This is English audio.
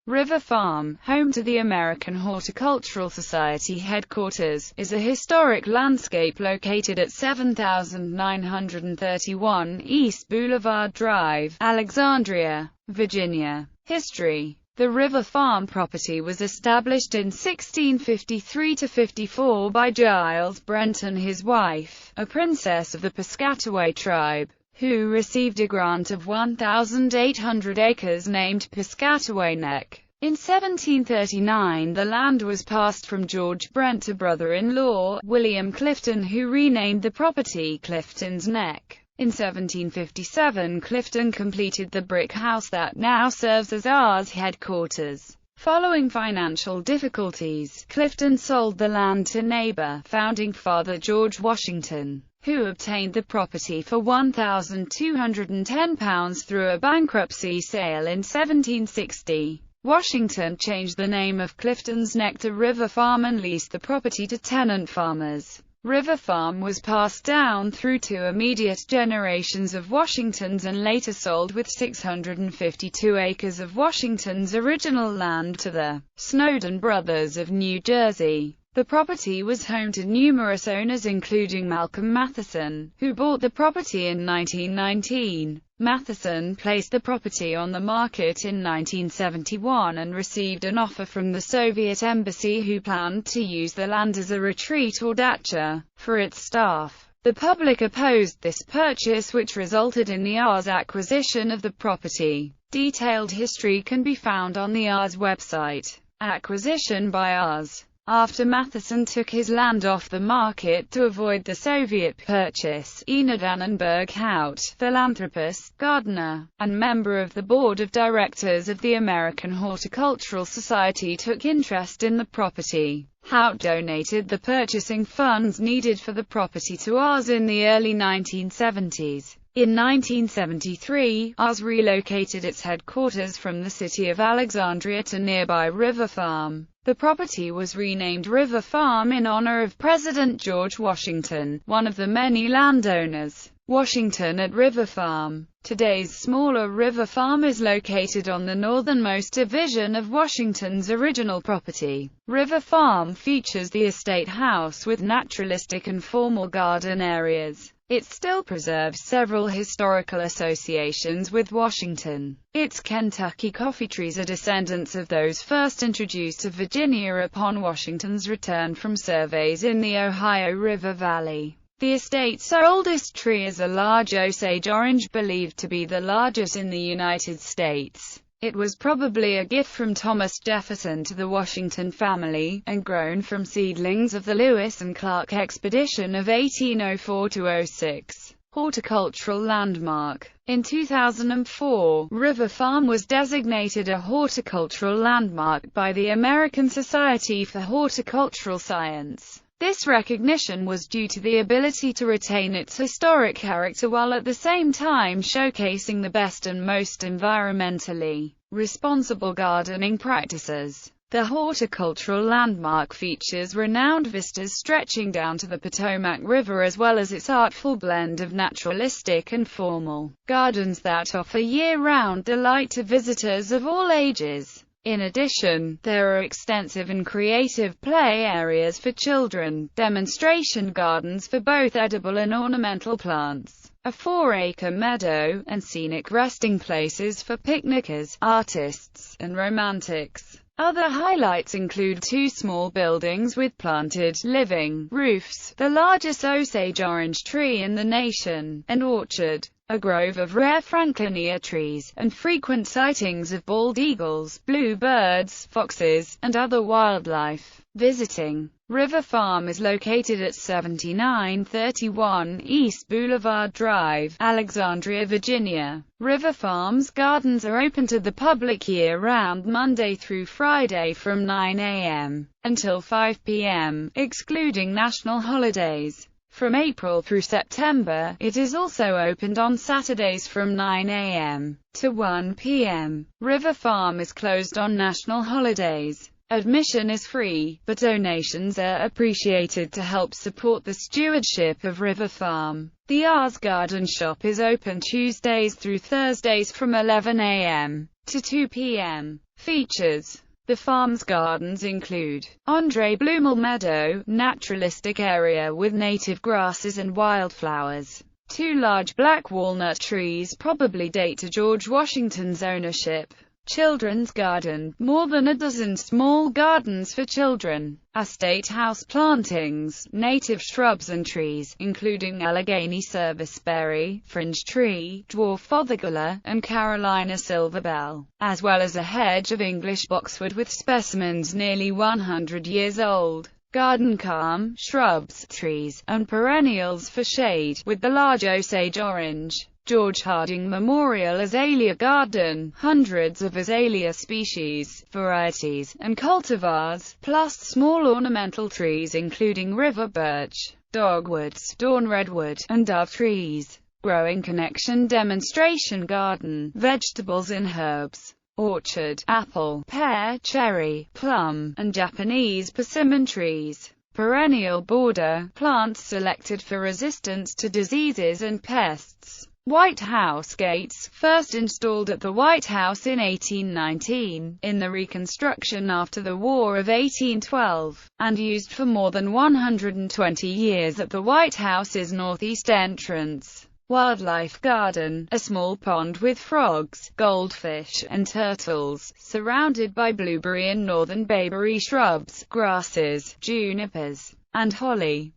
River Farm, home to the American Horticultural Society headquarters, is a historic landscape located at 7931 East Boulevard Drive, Alexandria, Virginia. History. The River Farm property was established in 1653–54 by Giles Brent and his wife, a princess of the Piscataway tribe, who received a grant of 1,800 acres named Piscataway Neck. In 1739 the land was passed from George Brent to brother-in-law, William Clifton, who renamed the property Clifton's Neck. In 1757 Clifton completed the brick house that now serves as ours headquarters. Following financial difficulties, Clifton sold the land to neighbor, founding father George Washington, who obtained the property for £1,210 through a bankruptcy sale in 1760. Washington changed the name of Clifton's Neck to River Farm and leased the property to tenant farmers. River Farm was passed down through two immediate generations of Washingtons and later sold with 652 acres of Washington's original land to the Snowden brothers of New Jersey. The property was home to numerous owners including Malcolm Matheson, who bought the property in 1919. Matheson placed the property on the market in 1971 and received an offer from the Soviet embassy, who planned to use the land as a retreat or dacha for its staff. The public opposed this purchase, which resulted in the R's acquisition of the property. Detailed history can be found on the R's website. Acquisition by R's. After Matheson took his land off the market to avoid the Soviet purchase, Enid Annenberg Hout, philanthropist, gardener, and member of the board of directors of the American Horticultural Society, took interest in the property. Hout donated the purchasing funds needed for the property to R's in the early 1970s. In 1973, R's relocated its headquarters from the city of Alexandria to nearby River Farm. The property was renamed River Farm in honor of President George Washington, one of the many landowners. Washington at River Farm. Today's smaller River Farm is located on the northernmost division of Washington's original property. River Farm features the estate house with naturalistic and formal garden areas. It still preserves several historical associations with Washington. Its Kentucky coffee trees are descendants of those first introduced to Virginia upon Washington's return from surveys in the Ohio River Valley. The estate's oldest tree is a large Osage orange, believed to be the largest in the United States. It was probably a gift from Thomas Jefferson to the Washington family, and grown from seedlings of the Lewis and Clark expedition of 1804–06. Horticultural landmark. In 2004, River Farm was designated a horticultural landmark by the American Society for Horticultural Science. This recognition was due to the ability to retain its historic character while at the same time showcasing the best and most environmentally responsible gardening practices. The horticultural landmark features renowned vistas stretching down to the Potomac River, as well as its artful blend of naturalistic and formal gardens that offer year-round delight to visitors of all ages. In addition, there are extensive and creative play areas for children, demonstration gardens for both edible and ornamental plants, a 4-acre meadow, and scenic resting places for picnickers, artists, and romantics. Other highlights include two small buildings with planted, living roofs, the largest Osage orange tree in the nation, an orchard, a grove of rare Franklinias trees, and frequent sightings of bald eagles, bluebirds, foxes, and other wildlife. Visiting. River Farm is located at 7931 East Boulevard Drive, Alexandria, Virginia. River Farm's gardens are open to the public year-round Monday through Friday from 9 a.m. until 5 p.m., excluding national holidays. From April through September, it is also opened on Saturdays from 9 a.m. to 1 p.m. River Farm is closed on national holidays. Admission is free, but donations are appreciated to help support the stewardship of River Farm. The R's Garden Shop is open Tuesdays through Thursdays from 11 a.m. to 2 p.m. Features. The farm's gardens include Andre Blumel Meadow, naturalistic area with native grasses and wildflowers. 2 large black walnut trees probably date to George Washington's ownership. Children's garden, more than a dozen small gardens for children. Estate house plantings, native shrubs and trees, including Allegheny serviceberry, fringe tree, dwarf fothergilla, and Carolina silverbell, as well as a hedge of English boxwood with specimens nearly 100 years old. Garden calm, shrubs, trees, and perennials for shade, with the large Osage orange. George Harding Memorial Azalea Garden, hundreds of azalea species, varieties, and cultivars, plus small ornamental trees including river birch, dogwoods, dawn redwood, and dove trees. Growing Connection Demonstration Garden, vegetables and herbs. Orchard, apple, pear, cherry, plum, and Japanese persimmon trees. Perennial border, plants selected for resistance to diseases and pests. White House gates, first installed at the White House in 1819, in the reconstruction after the War of 1812, and used for more than 120 years at the White House's northeast entrance. Wildlife garden, a small pond with frogs, goldfish, and turtles, surrounded by blueberry and northern bayberry shrubs, grasses, junipers, and holly.